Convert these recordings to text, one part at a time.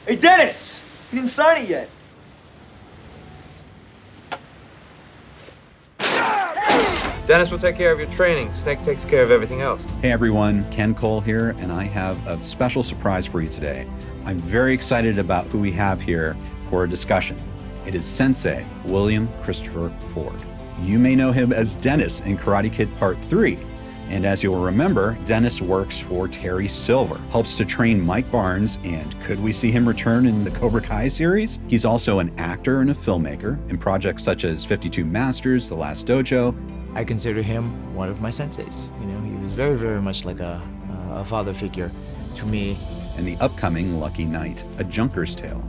Hey, Dennis! You didn't sign it yet. Dennis will take care of your training. Snake takes care of everything else. Hey everyone, Ken Cole here, and I have a special surprise for you today. I'm very excited about who we have here for a discussion. It is Sensei William Christopher Ford. You may know him as Dennis in Karate Kid Part 3. And as you'll remember, Dennis works for Terry Silver, helps to train Mike Barnes, and could we see him return in the Cobra Kai series? He's also an actor and a filmmaker in projects such as 52 Masters, The Last Dojo. I consider him one of my senseis. You know, he was very, very much like a father figure to me. And the upcoming Lucky Knight, A Junker's Tale.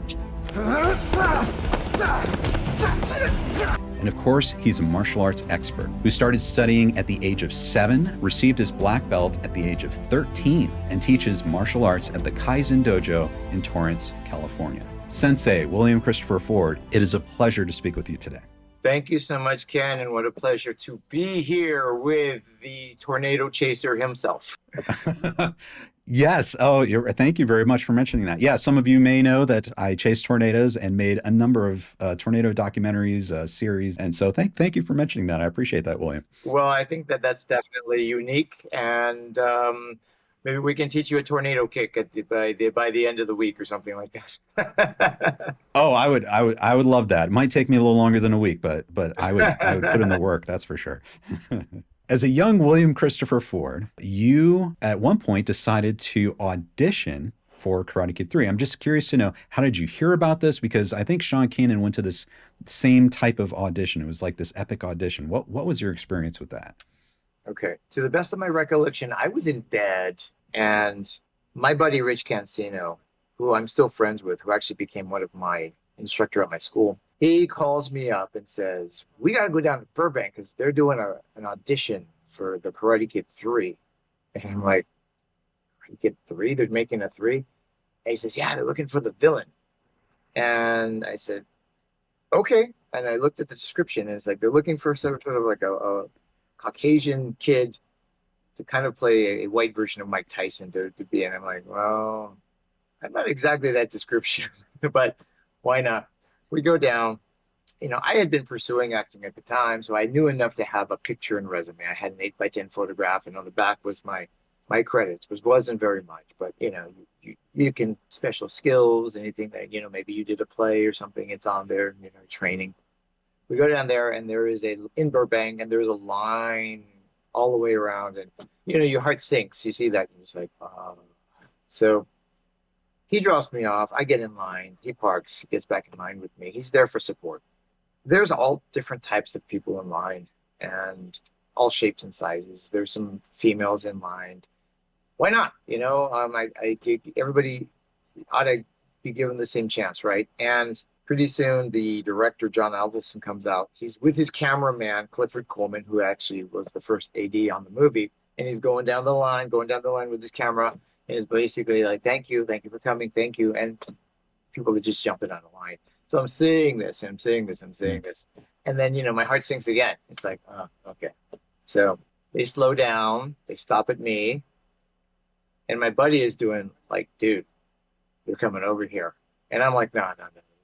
And of course, he's a martial arts expert who started studying at the age of 7, received his black belt at the age of 13, and teaches martial arts at the Kaizen Dojo in Torrance, California. Sensei William Christopher Ford, it is a pleasure to speak with you today. Thank you so much, Ken, and what a pleasure to be here with the tornado chaser himself. Yes. Oh, thank you very much for mentioning that. Yeah, some of you may know that I chase tornadoes and made a number of tornado documentaries, series. And so thank you for mentioning that. I appreciate that, William. Well, I think that that's definitely unique. And maybe we can teach you a tornado kick by the end of the week or something like that. Oh, I would love that. It might take me a little longer than a week, but I would put in the work. That's for sure. As a young William Christopher Ford, you at one point decided to audition for Karate Kid 3. I'm just curious to know, how did you hear about this? Because I think Sean Kanan went to this same type of audition. It was like this epic audition. What was your experience with that? Okay. To the best of my recollection, I was in bed and my buddy Rich Cancino, who I'm still friends with, who actually became one of my instructor at my school, he calls me up and says, we got to go down to Burbank because they're doing an audition for the Karate Kid 3. And I'm like, Karate Kid 3? They're making a 3? And he says, yeah, they're looking for the villain. And I said, okay. And I looked at the description and it's like, they're looking for sort of like a Caucasian kid to kind of play a white version of Mike Tyson to be. And I'm like, well, I'm not exactly that description, but why not? We go down. You know, I had been pursuing acting at the time, so I knew enough to have a picture and resume. I had an 8x10 photograph, and on the back was my credits, which wasn't very much, but you know, you can special skills, anything that, you know, maybe you did a play or something, it's on there, you know, training. We go down there, and there is in Burbank, and there's a line all the way around, and you know, your heart sinks. You see that, and it's like, so. He drops me off. I get in line. He parks. He gets back in line with me. He's there for support. There's all different types of people in line and all shapes and sizes. There's some females in line. Why not? You know, everybody ought to be given the same chance, right? And pretty soon the director, John Avildsen, comes out. He's with his cameraman, Clifford Coleman, who actually was the first AD on the movie. And he's going down the line with his camera. And it's basically like, thank you for coming, thank you. And people are just jumping on the line. So I'm seeing this. And then, you know, my heart sinks again. It's like, oh, okay. So they slow down, they stop at me. And my buddy is doing like, dude, they're coming over here. And I'm like, no.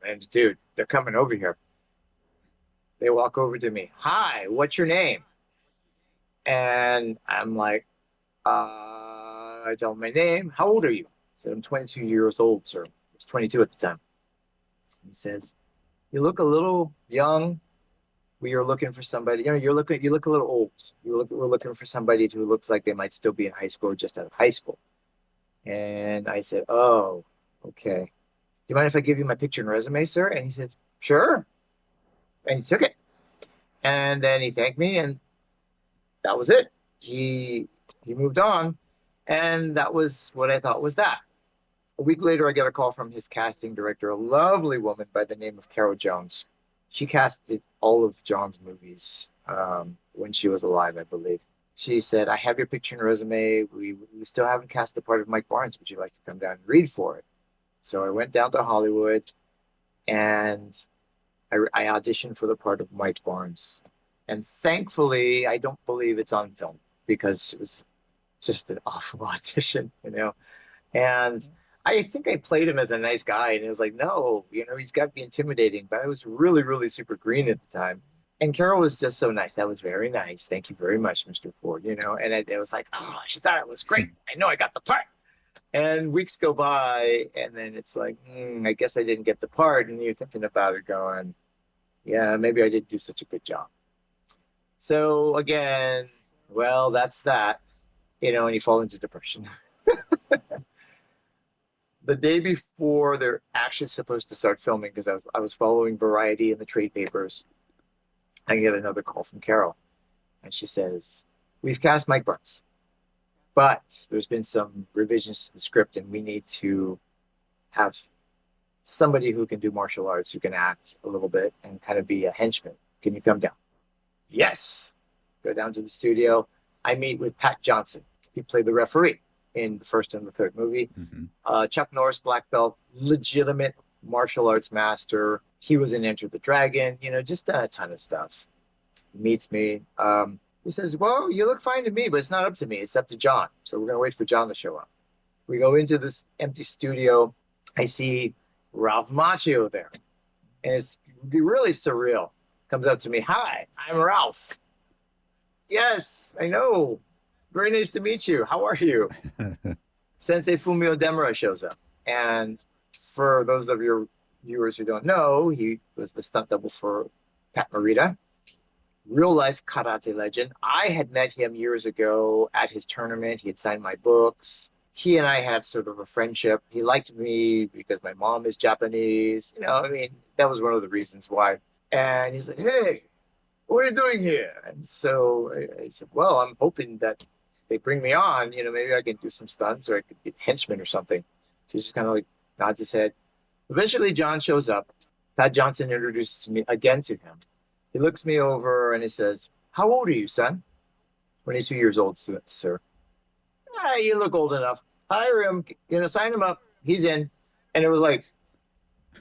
And dude, they're coming over here. They walk over to me. Hi, what's your name? And I'm like, I tell him my name. How old are you? I said, I'm 22 years old, sir. I was 22 at the time. He says, you look a little young. We are looking for somebody. You know, you look a little old. We're looking for somebody who looks like they might still be in high school or just out of high school. And I said, oh, okay. Do you mind if I give you my picture and resume, sir? And he said, sure. And he took it. And then he thanked me, and that was it. He moved on. And that was what I thought was that. A week later, I get a call from his casting director, a lovely woman by the name of Carol Jones. She casted all of John's movies when she was alive, I believe. She said, I have your picture and resume. We still haven't cast the part of Mike Barnes. Would you like to come down and read for it? So I went down to Hollywood, and I auditioned for the part of Mike Barnes. And thankfully, I don't believe it's on film because it was just an awful audition, you know. And I think I played him as a nice guy, and it was like, no, he's got to be intimidating. But I was really, really super green at the time. And Carol was just so nice. That was very nice. Thank you very much, Mr. Ford. And it was like, oh, she thought it was great. I know I got the part. And weeks go by, and then it's like, I guess I didn't get the part. And you're thinking about it going, yeah, maybe I didn't do such a good job. So again, well, that's that, and you fall into depression. The day before they're actually supposed to start filming, because I was following Variety and the trade papers, I get another call from Carol. And she says, we've cast Mike Barnes, but there's been some revisions to the script, and we need to have somebody who can do martial arts, who can act a little bit and kind of be a henchman. Can you come down? Yes. Go down to the studio. I meet with Pat Johnson. He played the referee in the first and the third movie. Chuck Norris, black belt, legitimate martial arts master. He was in Enter the Dragon, just a ton of stuff. He meets me. He says, well, you look fine to me, but it's not up to me. It's up to John. So we're going to wait for John to show up. We go into this empty studio. I see Ralph Macchio there. And it's really surreal. Comes up to me. Hi, I'm Ralph. Yes, I know. Very nice to meet you. How are you? Sensei Fumio Demura shows up. And for those of your viewers who don't know, he was the stunt double for Pat Morita, real life karate legend. I had met him years ago at his tournament. He had signed my books. He and I had sort of a friendship. He liked me because my mom is Japanese. That was one of the reasons why. And he's like, hey, what are you doing here? And so I said, well, I'm hoping that they bring me on, maybe I can do some stunts, or I could be a henchman or something. She just kind of like nods his head. Eventually, John shows up. Pat Johnson introduces me again to him. He looks me over and he says, how old are you, son? 22 years old, sir. You look old enough. Hire him, sign him up. He's in. And it was like,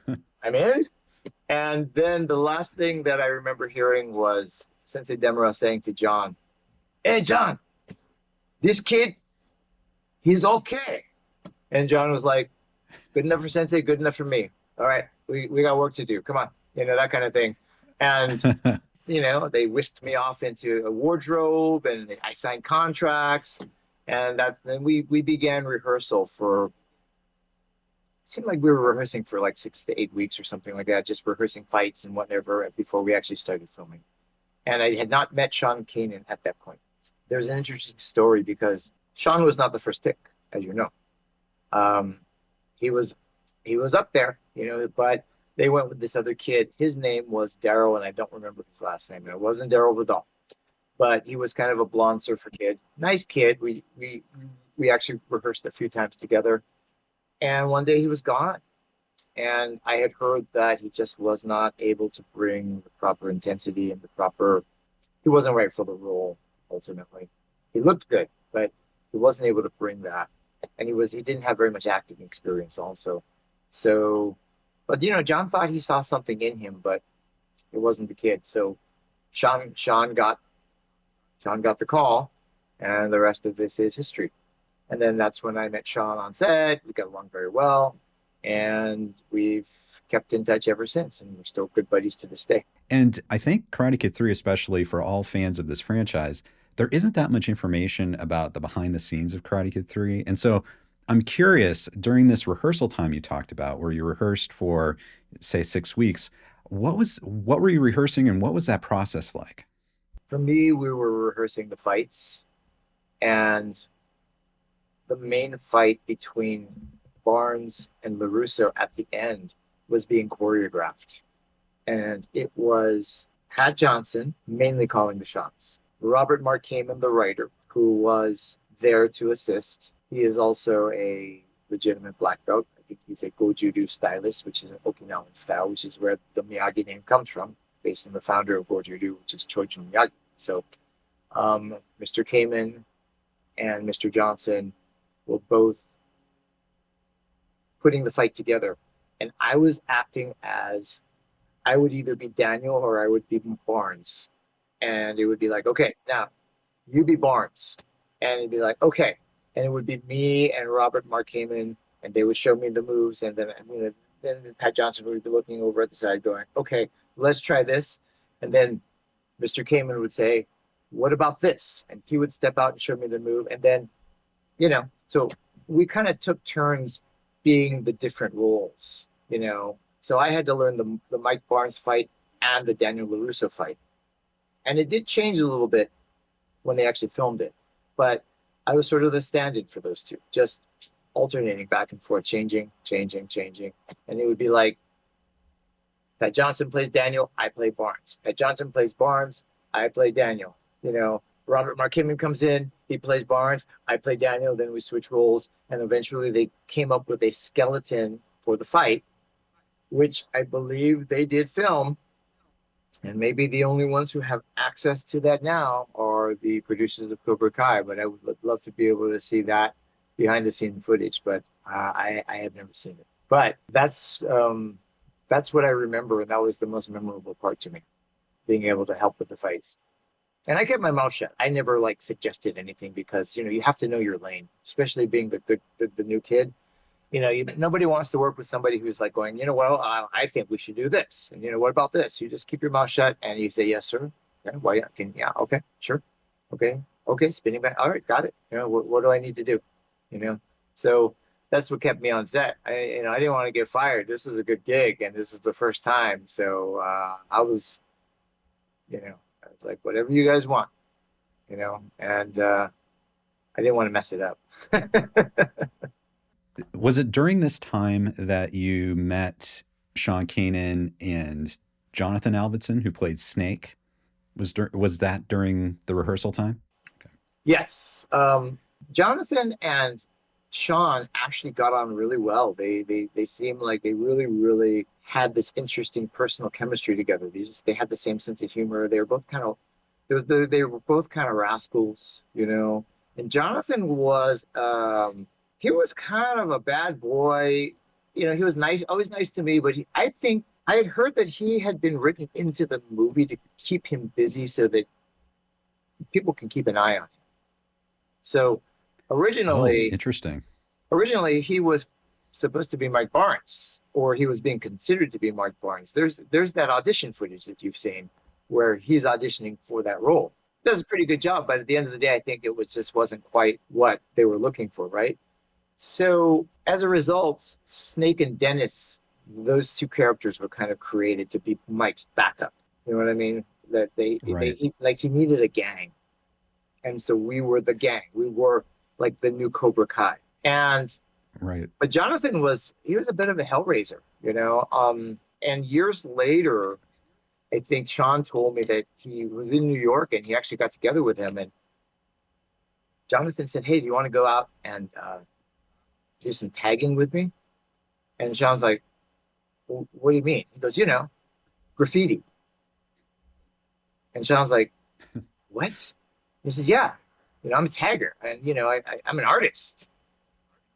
I'm in? And then the last thing that I remember hearing was Sensei Demura saying to John, hey, John, this kid, he's okay. And John was like, good enough for Sensei, good enough for me. All right, we got work to do. Come on, that kind of thing. And, they whisked me off into a wardrobe, and I signed contracts. And then we began rehearsal for, it seemed like we were rehearsing for like 6 to 8 weeks or something like that, just rehearsing fights and whatever before we actually started filming. And I had not met Sean Kanan at that point. There's an interesting story because Sean was not the first pick, as you know. He was up there, but they went with this other kid. His name was Daryl, and I don't remember his last name. It wasn't Daryl Vidal, but he was kind of a blonde surfer kid. Nice kid. We actually rehearsed a few times together. And one day he was gone. And I had heard that he just was not able to bring the proper intensity and he wasn't right for the role. Ultimately, he looked good, but he wasn't able to bring that, and he didn't have very much acting experience also. So, but John thought he saw something in him, but it wasn't the kid. So Sean got the call, and the rest of this is history. And then that's when I met Sean on set. We got along very well, and we've kept in touch ever since, and we're still good buddies to this day. And I think Karate Kid 3, especially for all fans of this franchise, there isn't that much information about the behind the scenes of Karate Kid 3. And so I'm curious, during this rehearsal time you talked about, where you rehearsed for, say, 6 weeks, what were you rehearsing, and what was that process like? For me, we were rehearsing the fights, and the main fight between Barnes and LaRusso at the end was being choreographed. And it was Pat Johnson mainly calling the shots. Robert Mark Kamen, the writer, who was there to assist. He is also a legitimate black belt. I think he's a Goju-do stylist, which is an Okinawan style, which is where the Miyagi name comes from, based on the founder of Goju-do, which is Choichun Miyagi. So Mr. Kamen and Mr. Johnson were both putting the fight together. And I was acting as, I would either be Daniel or I would be Barnes. And it would be like, okay, now you be Barnes. And it'd be like, okay. And it would be me and Robert Mark Kamen and they would show me the moves, and then then Pat Johnson would be looking over at the side going, okay, let's try this. And then Mr. Kamen would say, what about this? And he would step out and show me the move. And then, so we kind of took turns being the different roles, So I had to learn the Mike Barnes fight and the Daniel LaRusso fight. And it did change a little bit when they actually filmed it. But I was sort of the stand-in for those two, just alternating back and forth, changing. And it would be like, Pat Johnson plays Daniel, I play Barnes. Pat Johnson plays Barnes, I play Daniel. Robert Markimen comes in, he plays Barnes, I play Daniel, then we switch roles. And eventually they came up with a skeleton for the fight, which I believe they did film. And maybe the only ones who have access to that now are the producers of Cobra Kai, but I would love to be able to see that behind the scene footage, but I have never seen it. But that's what I remember, and that was the most memorable part to me, being able to help with the fights. And I kept my mouth shut. I never suggested anything because you have to know your lane, especially being the new kid. Nobody wants to work with somebody who's going, well, I think we should do this. And what about this? You just keep your mouth shut and you say, yes, sir. Yeah, why? Yeah, okay, sure. Okay, spinning back. All right, got it. What do I need to do? So that's what kept me on set. I didn't want to get fired. This was a good gig and this is the first time. So I was like, whatever you guys want, and I didn't want to mess it up. Was it during this time that you met Sean Kanan and Jonathan Avildsen, who played Snake? Was that during the rehearsal time? Okay. Yes. Jonathan and Sean actually got on really well. They seemed like they really, really had this interesting personal chemistry together. They had the same sense of humor. They were both kind of rascals, And Jonathan was he was kind of a bad boy. He was nice, always nice to me, but I think I had heard that he had been written into the movie to keep him busy so that people can keep an eye on him. So originally, interesting. Originally, he was supposed to be Mike Barnes, or he was being considered to be Mike Barnes. There's that audition footage that you've seen where he's auditioning for that role. Does a pretty good job, but at the end of the day, I think it wasn't quite what they were looking for, right? So as a result, Snake and Dennis, those two characters were kind of created to be Mike's backup. You know what I mean? That he needed a gang. And so we were the gang. We were like the new Cobra Kai. And right. But Jonathan was a bit of a hellraiser, and years later, I think Sean told me that he was in New York and he actually got together with him, and Jonathan said, hey, do you want to go out and do some tagging with me? And Sean's like, well, what do you mean? He goes, graffiti. And Sean's like, what? He says, yeah, I'm a tagger, and I'm an artist.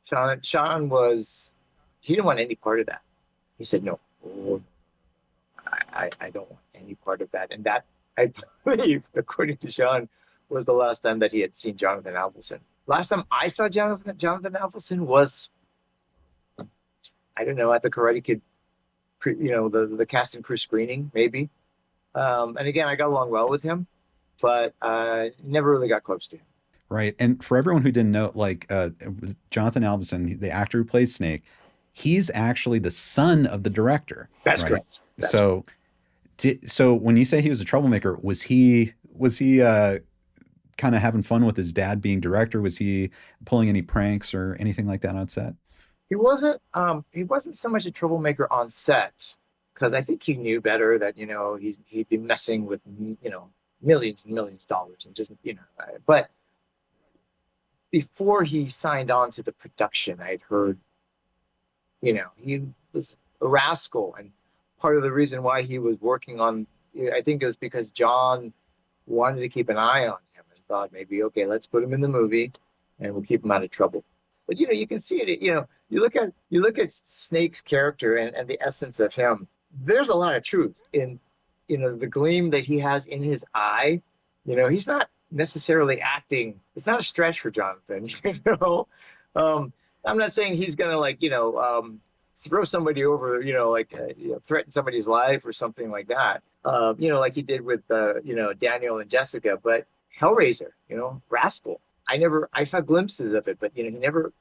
Sean he didn't want any part of that. He said, no, I don't want any part of that. And that, I believe, according to Sean, was the last time that he had seen Jonathan Avildsen. Last time I saw Jonathan Avildsen was, I don't know, at the Karate Kid, the cast and crew screening, maybe. And again, I got along well with him, but never really got close to him. Right. And for everyone who didn't know, Jonathan Avildsen, the actor who plays Snake, he's actually the son of the director. That's right? correct. That's so, so when you say he was a troublemaker, was he kind of having fun with his dad being director? Was he pulling any pranks or anything like that on set? He wasn't so much a troublemaker on set, because I think he knew better that he'd be messing with millions and millions of dollars and just but before he signed on to the production, I'd heard he was a rascal, and part of the reason why he was working on, I think it was because John wanted to keep an eye on him and thought maybe, okay, let's put him in the movie and we'll keep him out of trouble. But you can see it. You look at Snake's character and the essence of him. There's a lot of truth in the gleam that he has in his eye. He's not necessarily acting. It's not a stretch for Jonathan. I'm not saying he's gonna like, throw somebody over, threaten somebody's life or something like that. Like he did with, Daniel and Jessica, but Hellraiser, Rascal. I saw glimpses of it, but, he never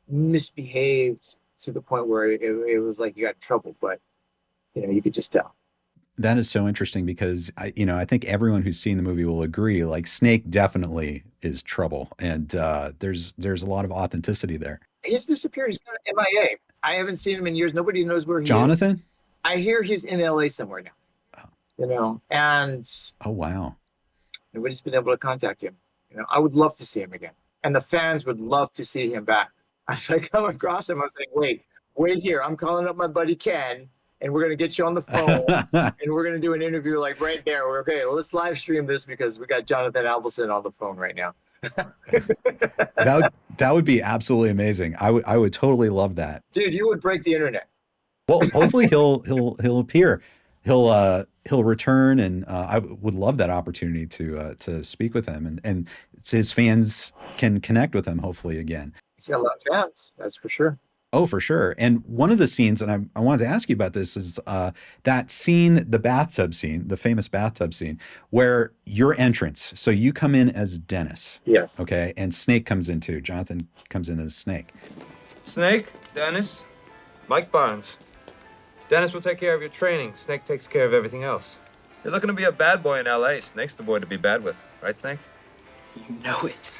misbehaved to the point where it was like you got in trouble, but, you could just tell. That is so interesting because I think everyone who's seen the movie will agree, like Snake definitely is trouble. And there's a lot of authenticity there. He's disappeared. He's kind of MIA. I haven't seen him in years. Nobody knows where he is. Jonathan? I hear he's in LA somewhere now, and oh, wow. Nobody's been able to contact him. I would love to see him again. And the fans would love to see him back. As I come across him, I was like, wait here. I'm calling up my buddy Ken, and we're going to get you on the phone, and we're going to do an interview like right there. We're okay. Well, let's live stream this because we got Jonathan Avildsen on the phone right now. That would be absolutely amazing. I would totally love that. Dude, you would break the internet. Well, hopefully he'll appear. He'll return, and I would love that opportunity to speak with him, and his fans can connect with him hopefully again. He's got a lot of fans, that's for sure. Oh, for sure. And one of the scenes, and I wanted to ask you about this, is that scene, the bathtub scene, the famous bathtub scene, where your entrance. So you come in as Dennis. Yes. Okay. And Snake comes in too. Jonathan comes in as Snake. Snake, Dennis, Mike Barnes. Dennis will take care of your training. Snake takes care of everything else. You're looking to be a bad boy in L.A. Snake's the boy to be bad with. Right, Snake? You know it.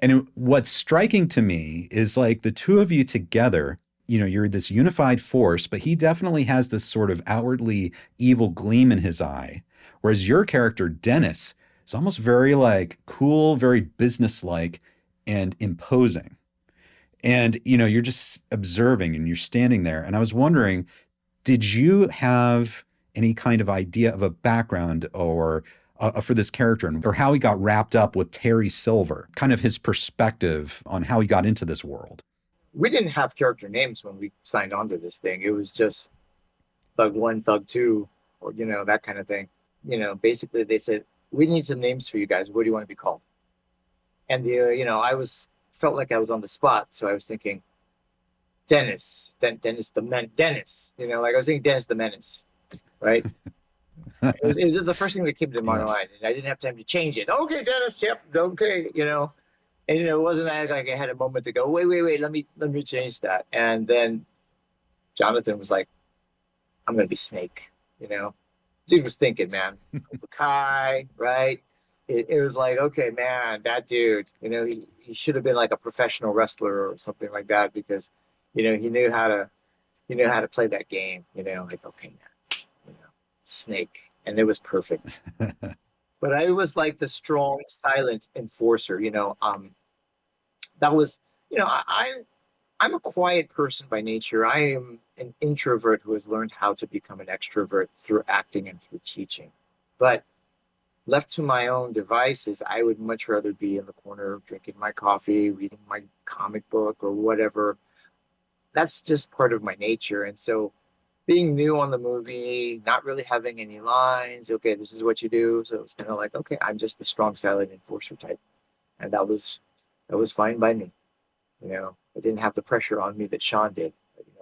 And what's striking to me is like the two of you together, you're this unified force, but he definitely has this sort of outwardly evil gleam in his eye. Whereas your character, Dennis, is almost very like cool, very businesslike and imposing. And, you're just observing and you're standing there. And I was wondering, did you have any kind of idea of a background or for this character, or how he got wrapped up with Terry Silver, kind of his perspective on how he got into this world? We didn't have character names when we signed on to this thing. It was just Thug 1, Thug 2, or, that kind of thing. Basically they said, we need some names for you guys. What do you want to be called? And, I felt like I was on the spot. So I was thinking, Dennis, Dennis, like I was thinking Dennis the Menace, right? It was just the first thing that came to my mind. I didn't have time to change it. Okay, Dennis, yep, okay, And it wasn't like I had a moment to go, wait, let me change that. And then Jonathan was like, I'm gonna be Snake, Dude was thinking, man, Cobra Kai, right? It was like, okay, man, that dude, he should have been like a professional wrestler or something like that because, he knew how to play that game, like, okay, man, Snake. And it was perfect. But I was like the strong, silent enforcer, that was, I'm a quiet person by nature. I am an introvert who has learned how to become an extrovert through acting and through teaching. But left to my own devices, I would much rather be in the corner drinking my coffee, reading my comic book or whatever. That's just part of my nature. And so being new on the movie, not really having any lines, okay, this is what you do. So it's kind of like, okay, I'm just the strong, silent enforcer type. And that was fine by me. I didn't have the pressure on me that Sean did,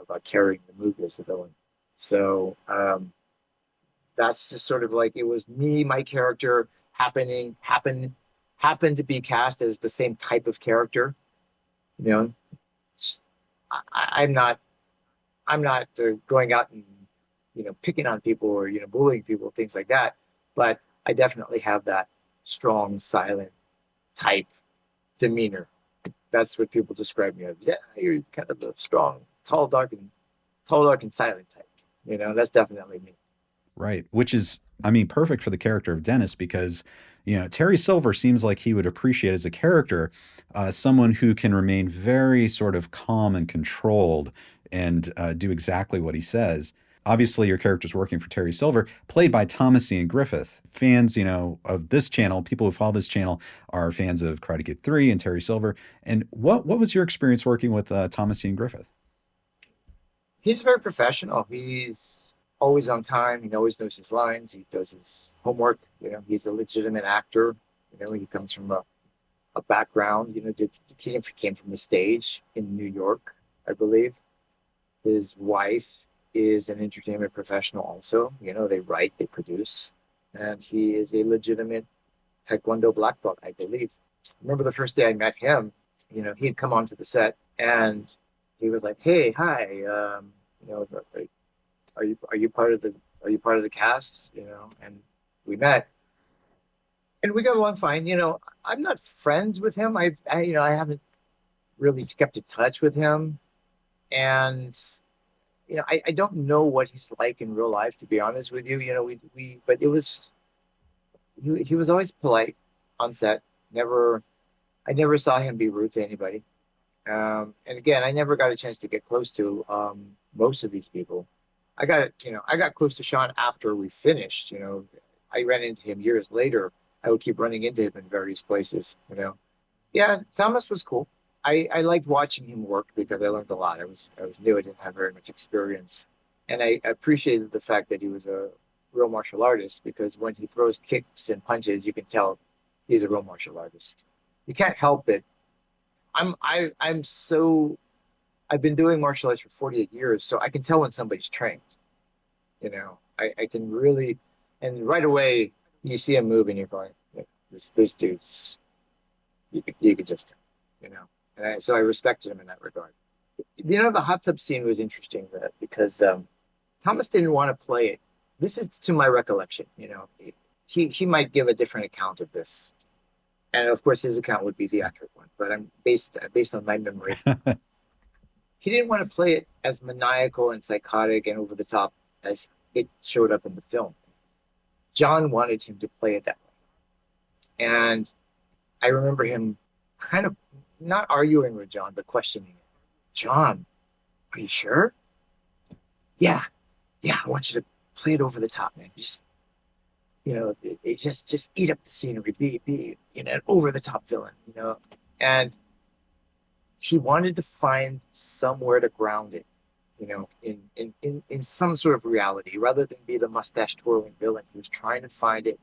about carrying the movie as the villain. So that's just sort of like, it was me, my character happened to be cast as the same type of character. I'm not going out and, picking on people or, bullying people, things like that. But I definitely have that strong, silent type demeanor. That's what people describe me as. Yeah, you're kind of a strong, tall, dark, and silent type. That's definitely me. Right. Which is, perfect for the character of Dennis because, Terry Silver seems like he would appreciate as a character someone who can remain very sort of calm and controlled and do exactly what he says. Obviously, your character's working for Terry Silver, played by Thomas Ian Griffith. Fans, of this channel, people who follow this channel are fans of Karate Kid 3 and Terry Silver. And what was your experience working with Thomas Ian Griffith? He's very professional. He's always on time. He always knows his lines. He does his homework. He's a legitimate actor. He comes from a a background. You know, he came from the stage in New York, I believe. His wife is an entertainment professional also. You know, they write, they produce, and he is a legitimate Taekwondo black belt, I believe. I remember the first day I met him, you know, he'd come onto the set and he was like, "Hey, hi, you know, are you part of the cast?" You know, and we met and we got along fine. You know, I'm not friends with him. You know, I haven't really kept in touch with him, and you know, I don't know what he's like in real life, to be honest with you. You know, but it was he was always polite on set. I never saw him be rude to anybody. And again, I never got a chance to get close to most of these people. I got close to Sean after we finished. You know, I ran into him years later. I would keep running into him in various places. You know, yeah, Thomas was cool. I liked watching him work because I learned a lot. I was new. I didn't have very much experience, and I appreciated the fact that he was a real martial artist because when he throws kicks and punches, you can tell he's a real martial artist. You can't help it. I'm so I've been doing martial arts for 48 years, so I can tell when somebody's trained. You know, I can really, and right away you see him move and you're going, this dude's, you could just, you know, so I respected him in that regard. You know, the hot tub scene was interesting because Thomas didn't want to play it. This is to my recollection, you know, he might give a different account of this. And of course, his account would be the accurate one, but I'm based on my memory. He didn't want to play it as maniacal and psychotic and over the top as it showed up in the film. John wanted him to play it that way. And I remember him kind of not arguing with John, but questioning it. "John, are you sure?" Yeah, I want you to play it over the top, man. Just, you know, just eat up the scenery, be you know, an over the top villain, you know. And he wanted to find somewhere to ground it, you know, in some sort of reality, rather than be the mustache twirling villain. He was trying to find it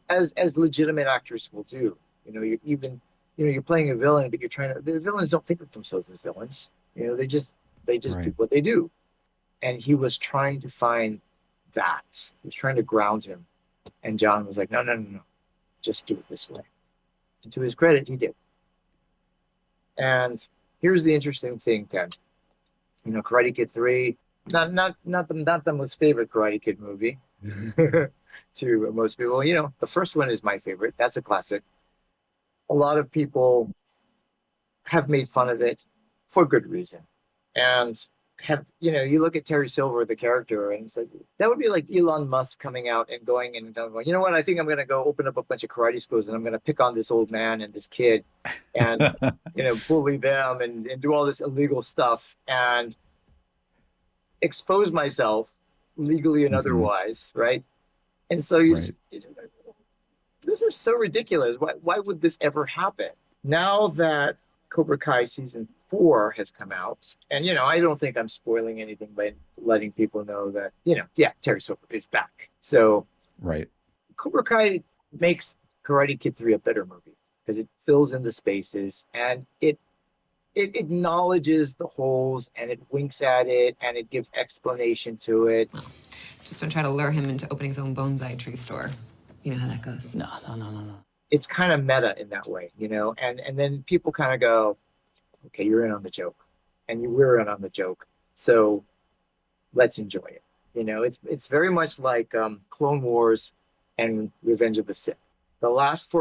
as legitimate actors will do. You know, you're playing a villain, but the villains don't think of themselves as villains. You know, they just right. Do what they do. And he was trying to find that. He was trying to ground him. And John was like, no, just do it this way. And to his credit, he did. And here's the interesting thing, Ken. You know, Karate Kid 3, not the most favorite Karate Kid movie to most people. You know, the first one is my favorite. That's a classic. A lot of people have made fun of it for good reason. And you look at Terry Silver, the character, and it's like, that would be like Elon Musk coming out and going, you know what, I think I'm going to go open up a bunch of karate schools and I'm going to pick on this old man and this kid and, you know, bully them and do all this illegal stuff and expose myself legally and otherwise, right? And so this is so ridiculous. Why would this ever happen? Now that Cobra Kai season 4 has come out, and you know, I don't think I'm spoiling anything by letting people know that, you know, yeah, Terry Silver is back. So Cobra Kai makes Karate Kid 3 a better movie because it fills in the spaces and it acknowledges the holes and it winks at it and it gives explanation to it. Well, just don't try to lure him into opening his own bonsai tree store. You know how that goes. No. It's kind of meta in that way, you know, and then people kind of go, okay, you're in on the joke, and we're in on the joke, so let's enjoy it. You know, it's very much like Clone Wars and Revenge of the Sith. The last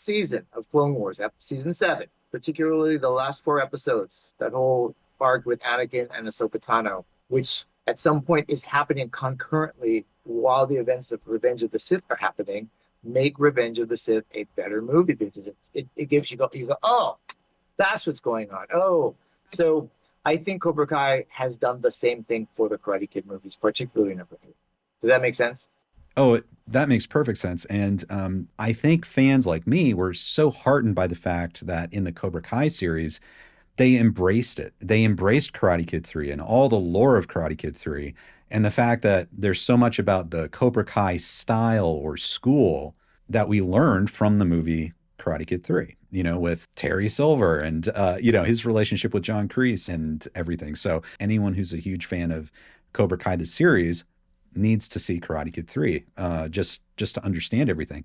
season of Clone Wars, season 7, particularly the last 4 episodes, that whole arc with Anakin and Ahsoka Tano, which at some point is happening concurrently while the events of Revenge of the Sith are happening, make Revenge of the Sith a better movie because it gives you go, oh, that's what's going on. Oh, so I think Cobra Kai has done the same thing for the Karate Kid movies, particularly number 3. Does that make sense? Oh, that makes perfect sense. And I think fans like me were so heartened by the fact that in the Cobra Kai series, they embraced it. They embraced Karate Kid 3 and all the lore of Karate Kid 3. And the fact that there's so much about the Cobra Kai style or school that we learned from the movie Karate Kid 3. with Terry Silver and, his relationship with John Kreese and everything. So anyone who's a huge fan of Cobra Kai, the series, needs to see Karate Kid 3, just to understand everything.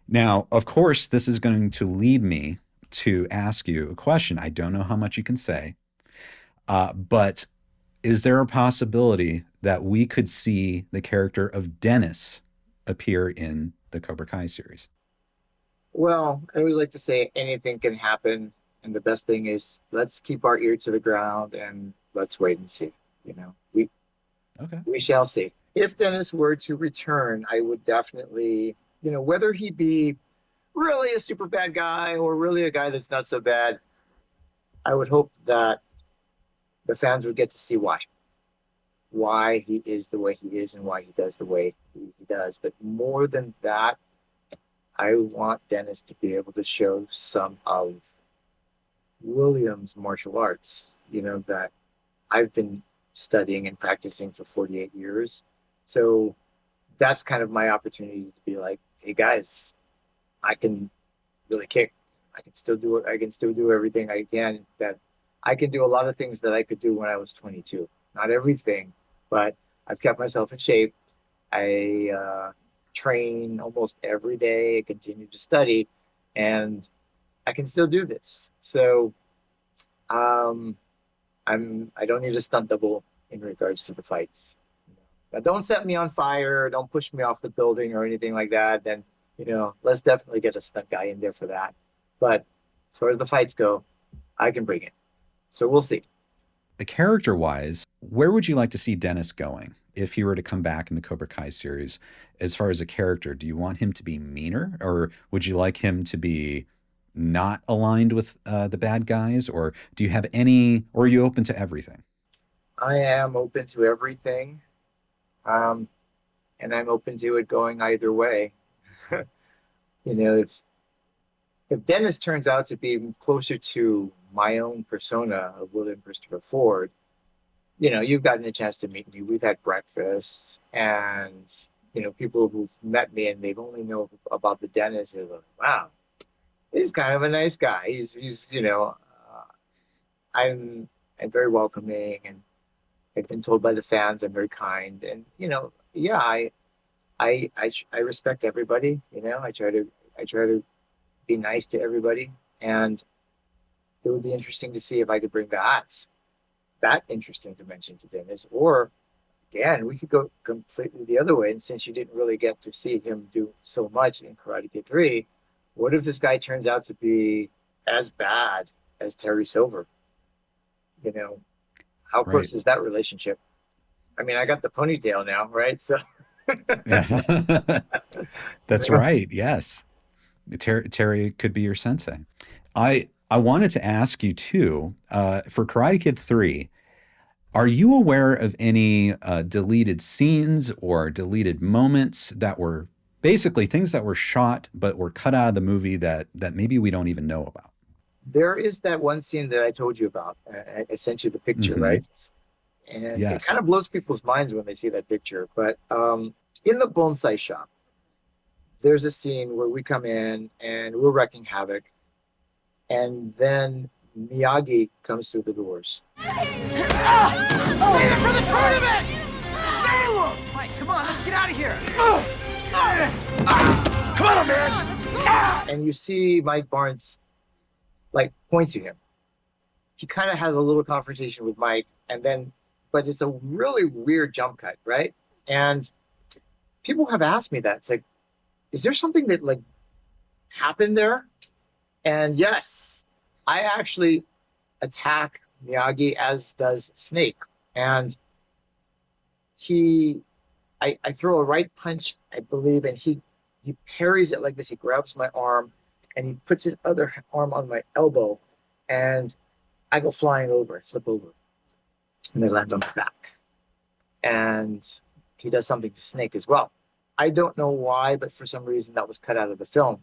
Now, of course, this is going to lead me to ask you a question. I don't know how much you can say, but is there a possibility that we could see the character of Dennis appear in the Cobra Kai series? Well, I always like to say anything can happen. And the best thing is let's keep our ear to the ground and let's wait and see. We shall see. If Dennis were to return, I would definitely, whether he be really a super bad guy or really a guy that's not so bad, I would hope that the fans would get to see why he is the way he is and why he does the way he does. But more than that, I want Dennis to be able to show some of William's martial arts, that I've been studying and practicing for 48 years. So that's kind of my opportunity to be like, hey guys, I can really kick. I can still do it. I can still do everything I can. That I can do a lot of things that I could do when I was 22. Not everything, but I've kept myself in shape. I train almost every day. I continue to study, and I can still do this. So I don't need a stunt double in regards to the fights. Now, don't set me on fire. Don't push me off the building or anything like that. Then, let's definitely get a stunt guy in there for that. But as far as the fights go, I can bring it. So we'll see. Character-wise, where would you like to see Dennis going if he were to come back in the Cobra Kai series? As far as a character, do you want him to be meaner, or would you like him to be not aligned with the bad guys, or do you have any, or are you open to everything? I am open to everything, and I'm open to it going either way. If Dennis turns out to be closer to my own persona of William Christopher Ford, you've gotten a chance to meet me. We've had breakfasts, and people who've met me and they've only know about the Dennis are like, wow, he's kind of a nice guy. He's I'm very welcoming, and I've been told by the fans I'm very kind, and I respect everybody. I try to be nice to everybody, and it would be interesting to see if I could bring that interesting dimension to Dennis. Or again, we could go completely the other way, and since you didn't really get to see him do so much in Karate Kid 3, what if this guy turns out to be as bad as Terry Silver? How close is that relationship? I mean, I got the ponytail now, right? So that's right. Yes. Terry could be your sensei. I wanted to ask you too, for Karate Kid 3, are you aware of any deleted scenes or deleted moments that were basically things that were shot but were cut out of the movie that maybe we don't even know about? There is that one scene that I told you about. I sent you the picture, right? And yes. It kind of blows people's minds when they see that picture. But in the bonsai shop, there's a scene where we come in and we're wrecking havoc. And then Miyagi comes through the doors. For the tournament! Mike, come on, let's get out of here. Come on, man! And you see Mike Barnes point to him. He kind of has a little confrontation with Mike, but it's a really weird jump cut, right? And people have asked me that. It's like, is there something that happened there? And yes, I actually attack Miyagi, as does Snake. And I throw a right punch, I believe, and he parries it like this. He grabs my arm and he puts his other arm on my elbow, and I go flying over, I flip over, and I land on my back. And he does something to Snake as well. I don't know why, but for some reason that was cut out of the film.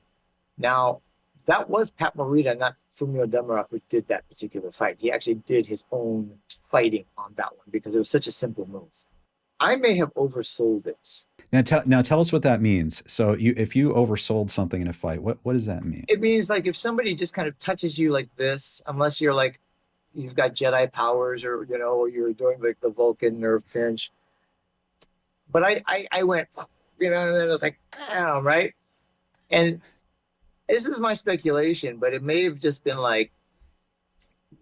Now, that was Pat Morita, not Fumio Demura, who did that particular fight. He actually did his own fighting on that one because it was such a simple move. I may have oversold it. Now tell us what that means. So if you oversold something in a fight, what does that mean? It means like if somebody just kind of touches you like this, unless you're like you've got Jedi powers or or you're doing like the Vulcan nerve pinch. But I went, and then it was like, damn, right? And this is my speculation, but it may have just been like,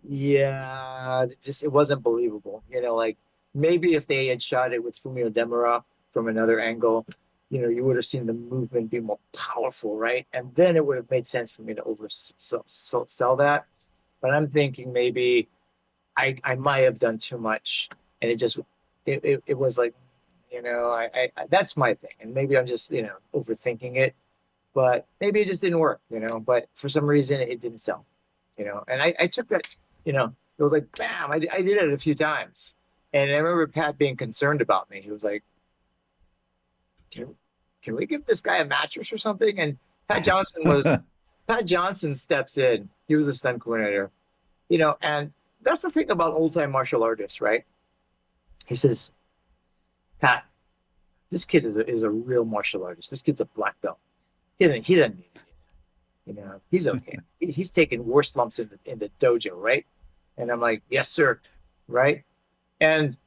yeah, it wasn't believable. Like maybe if they had shot it with Fumio Demura from another angle, you would have seen the movement be more powerful, right? And then it would have made sense for me to oversell that. But I'm thinking maybe I might have done too much, and it was like, I that's my thing, and maybe I'm just overthinking it, but maybe it just didn't work, But for some reason, it didn't sell, And I took that, it was like bam, I did it a few times, and I remember Pat being concerned about me. He was like, Can we give this guy a mattress or something? And Pat Johnson steps in. He was a stunt coordinator, and that's the thing about old time martial artists, right? He says, Pat, this kid is a real martial artist. This kid's a black belt. He doesn't need it. He's okay. He's taking worse lumps in the dojo, right? And I'm like, yes, sir, right? And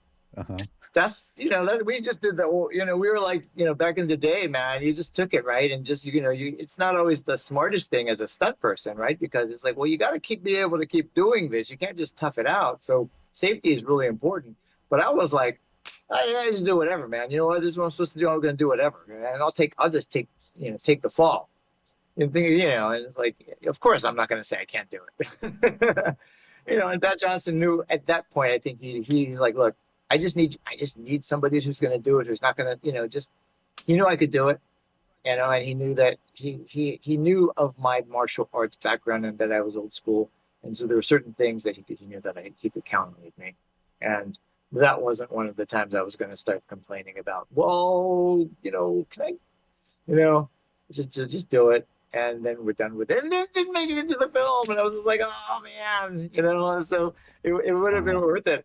that's that we just did the whole, we were like, back in the day, man, you just took it, right? And just it's not always the smartest thing as a stunt person, right? Because it's like, well, you got to be able to keep doing this. You can't just tough it out. So safety is really important. But I was like, I just do whatever, man. You know what? This is what I'm supposed to do. I'm going to do whatever, and I'll just take the fall. And it's like, of course, I'm not going to say I can't do it. And Pat Johnson knew at that point. I think he's like, look, I just need somebody who's going to do it, who's not going to, just, I could do it, and he knew that he knew of my martial arts background and that I was old school, and so there were certain things that he knew that he could count on with me, and that wasn't one of the times I was going to start complaining about. Well, can I, just do it, and then we're done with it, and then it didn't make it into the film, and I was just like, oh man, so it would have been worth it.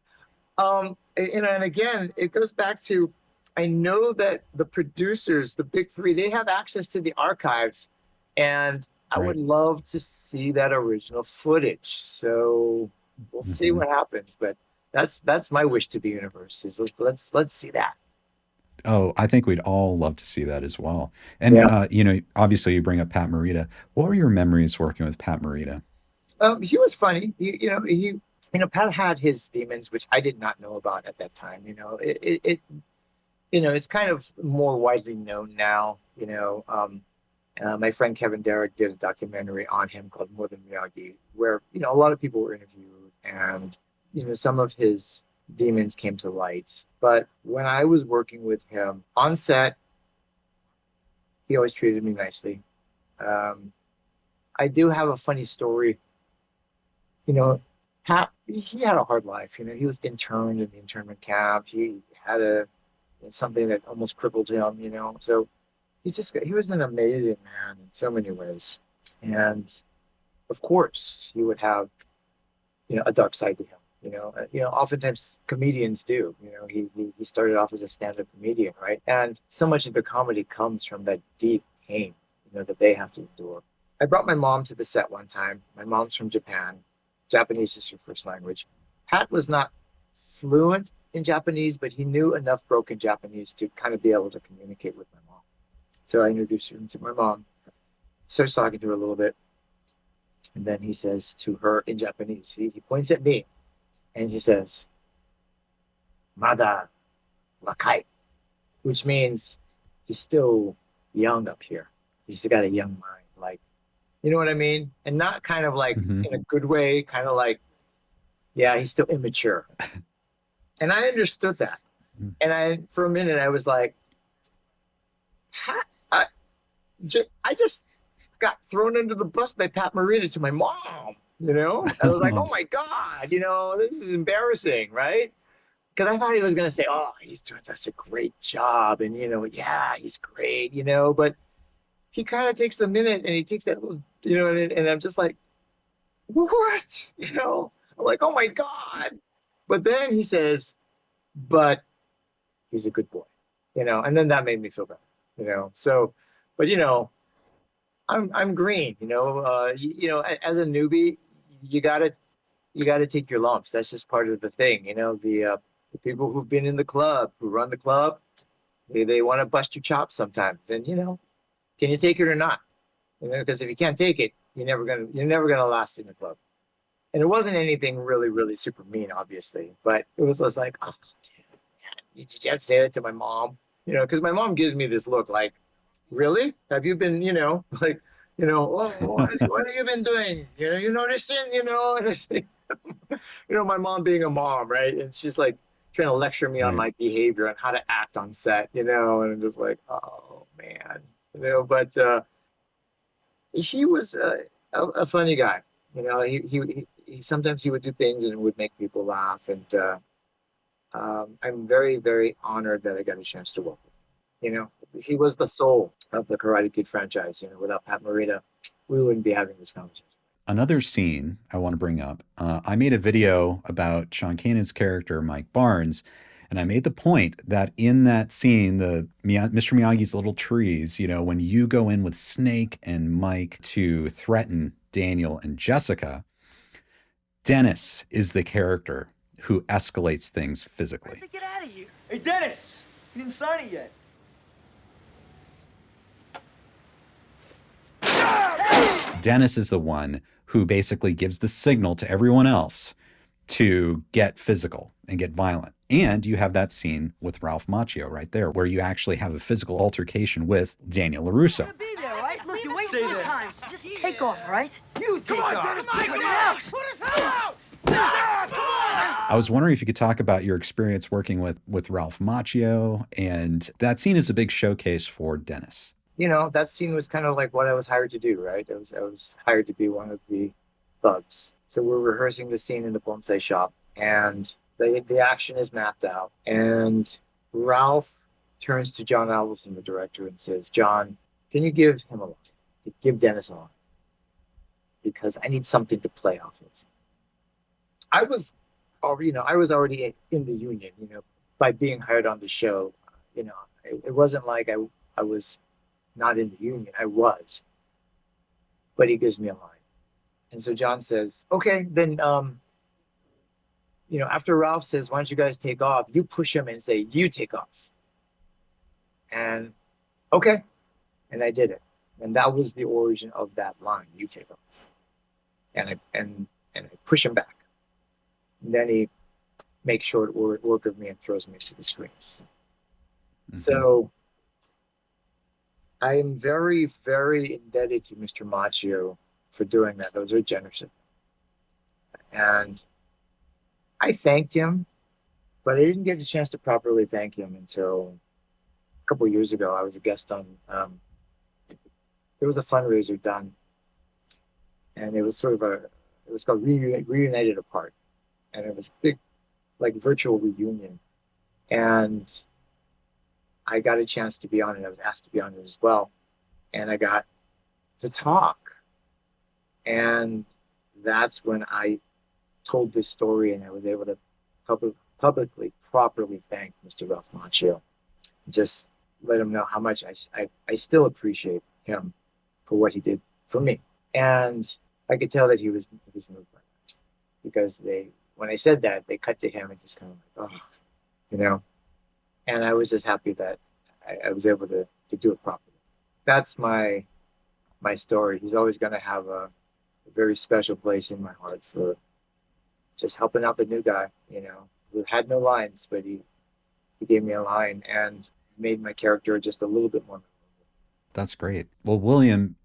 And again, it goes back to, I know that the producers, the big three, they have access to the archives, and I would love to see that original footage. So we'll see what happens, but that's my wish to the universe is let's see that. Oh, I think we'd all love to see that as well. And obviously you bring up Pat Morita. What were your memories working with Pat Morita? He was funny. Pat had his demons, which I did not know about at that time. It's kind of more widely known now. My friend Kevin Derrick did a documentary on him called More Than Miyagi, where a lot of people were interviewed, and some of his demons came to light. But when I was working with him on set, he always treated me nicely. I do have a funny story. Pat, he had a hard life. He was interned in the internment camp. He had something that almost crippled him. So he was an amazing man in so many ways. And of course, he would have a dark side to him. Oftentimes comedians do. He started off as a stand-up comedian, right? And so much of the comedy comes from that deep pain, that they have to endure. I brought my mom to the set one time. My mom's from Japan. Japanese is her first language. Pat was not fluent in Japanese, but he knew enough broken Japanese to kind of be able to communicate with my mom. So I introduced him to my mom, starts talking to her a little bit, and then he says to her in Japanese, he points at me, and he says, "Mada wakai," which means he's still young up here. He's got a young mind, like, you know what I mean? And not kind of like in a good way, kind of like, yeah, he's still immature. And I understood that. And for a minute, I was like, I just got thrown under the bus by Pat Morita to my mom, I was like, oh my God, this is embarrassing, right? Because I thought he was going to say, oh, he's doing such a great job. And, yeah, he's great, but he kind of takes the minute and he takes that little, and I'm just like, what? I'm like, oh my God. But then he says, but he's a good boy. and then that made me feel better. So, but I'm green, as a newbie, you gotta take your lumps. That's just part of the thing. The people who've been in the club, who run the club, they want to bust your chops sometimes. And can you take it or not? Because if you can't take it, you're never gonna last in the club. And it wasn't anything really, really super mean, obviously, but it was just like, oh, dude, did you have to say that to my mom? Because my mom gives me this look like, really? Have you been, like, oh, what have you been doing? You noticing, and it's, my mom being a mom, right? And she's like trying to lecture me on my behavior and how to act on set, and I'm just like, oh man, but he was a funny guy. He sometimes he would do things and it would make people laugh, and I'm very, very honored that I got a chance to work with him. He was the soul of the Karate Kid franchise. Without Pat Morita, we wouldn't be having this conversation. Another scene I want to bring up, I made a video about Sean Kanan's character, Mike Barnes, and I made the point that in that scene, Mr. Miyagi's little trees, when you go in with Snake and Mike to threaten Daniel and Jessica, Dennis is the character who escalates things physically. Where'd they get out of here? Hey, Dennis! You didn't sign it yet. Dennis is the one who basically gives the signal to everyone else to get physical and get violent. And you have that scene with Ralph Macchio right there, where you actually have a physical altercation with Daniel LaRusso. Be there, right? Look, you wasted your time, so just take off, right? You take off! Dennis, put it out! Put his head out! I was wondering if you could talk about your experience working with Ralph Macchio, and that scene is a big showcase for Dennis. That scene was kind of like what I was hired to do, right? I was hired to be one of the thugs. So we're rehearsing the scene in the bonsai shop, and the action is mapped out. And Ralph turns to John Avildsen, the director, and says, "John, can you give him a line? Give Dennis a line, because I need something to play off of." I was already in the union, by being hired on the show. It wasn't like I was not in the union. I was. But he gives me a line. And so John says, okay, then, after Ralph says, why don't you guys take off, you push him and say, you take off. And okay. And I did it. And that was the origin of that line, you take off. And I push him back. And then he makes short work of me and throws me to the screens. Mm-hmm. So I am very, very indebted to Mr. Macchio for doing that. That was very generous of him. And I thanked him, but I didn't get a chance to properly thank him until a couple of years ago. I was a guest on, there was a fundraiser done, and it was it was called Reunited Apart. And it was a big, like, virtual reunion. And I got a chance to be on it. I was asked to be on it as well. And I got to talk. And that's when I told this story, and I was able to publicly, properly thank Mr. Ralph Macchio. Just let him know how much I still appreciate him for what he did for me. And I could tell that he was moved by that. Because when I said that, they cut to him and just kind of like, oh, and I was just happy that I was able to do it properly. That's my story. He's always going to have a very special place in my heart for just helping out the new guy, who had no lines, but he gave me a line and made my character just a little bit more. That's great. Well, William,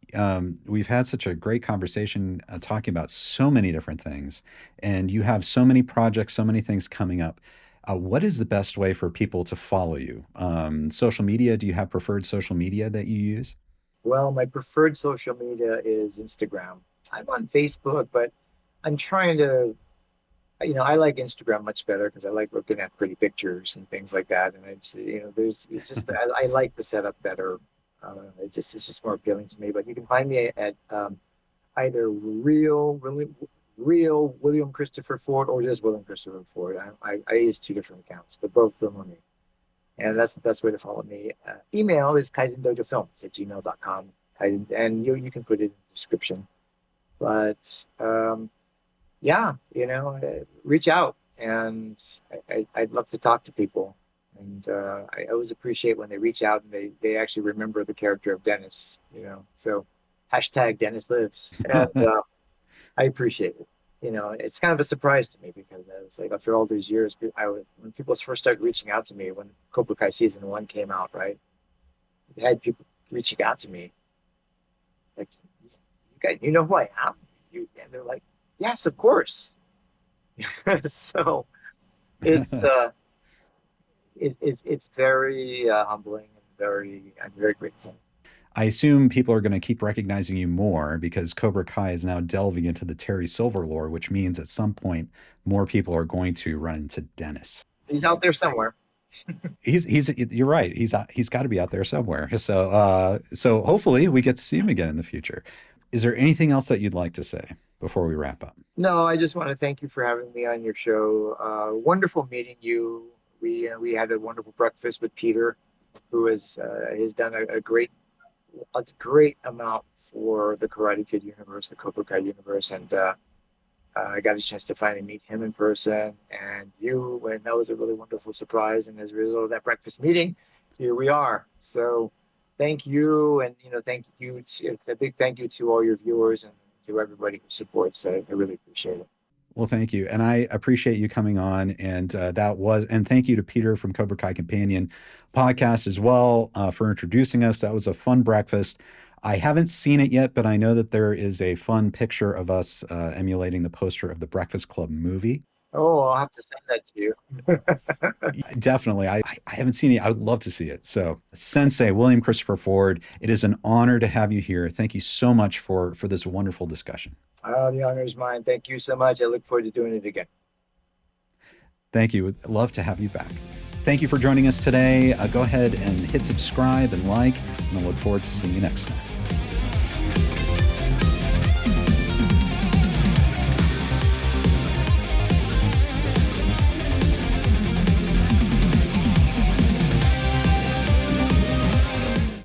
we've had such a great conversation talking about so many different things, and you have so many projects, so many things coming up. What is the best way for people to follow you? Social media, do you have preferred social media that you use? Well, my preferred social media is Instagram. I'm on Facebook, but I'm trying to, I like Instagram much better because I like looking at pretty pictures and things like that. And I like the setup better. It's just more appealing to me. But you can find me at either real William Christopher Ford or just William Christopher Ford. I use two different accounts, but both of them are me. And that's the best way to follow me. Email is kaizendojofilms@gmail.com. And you can put it in the description. But yeah, reach out. And I'd love to talk to people. And I always appreciate when they reach out and they actually remember the character of Dennis, So hashtag Dennis lives. And I appreciate it. It's kind of a surprise to me because I was like, after all these years, when people first started reaching out to me when Cobra Kai season 1 came out, right? I had people reaching out to me like, you guys, you know who I am? And they're like, yes, of course. So it's very humbling and I'm very grateful. I assume people are going to keep recognizing you more because Cobra Kai is now delving into the Terry Silver lore, which means at some point more people are going to run into Dennis. He's out there somewhere. You're right. He's got to be out there somewhere. So hopefully we get to see him again in the future. Is there anything else that you'd like to say before we wrap up? No, I just want to thank you for having me on your show. Wonderful meeting you. We had a wonderful breakfast with Peter, who has done a great amount for the Karate Kid universe, the Cobra Kai universe, and I got a chance to finally meet him in person and and that was a really wonderful surprise. And as a result of that breakfast meeting, here we are. So thank you, and a big thank you to all your viewers and to everybody who supports. I really appreciate it. Well, thank you. And I appreciate you coming on. And and thank you to Peter from Cobra Kai Companion podcast as well for introducing us. That was a fun breakfast. I haven't seen it yet, but I know that there is a fun picture of us emulating the poster of the Breakfast Club movie. Oh, I'll have to send that to you. Definitely. I haven't seen it. I would love to see it. So Sensei William Christopher Ford, it is an honor to have you here. Thank you so much for this wonderful discussion. The honor is mine. Thank you so much. I look forward to doing it again. Thank you. Would love to have you back. Thank you for joining us today. Go ahead and hit subscribe and like, and I look forward to seeing you next time.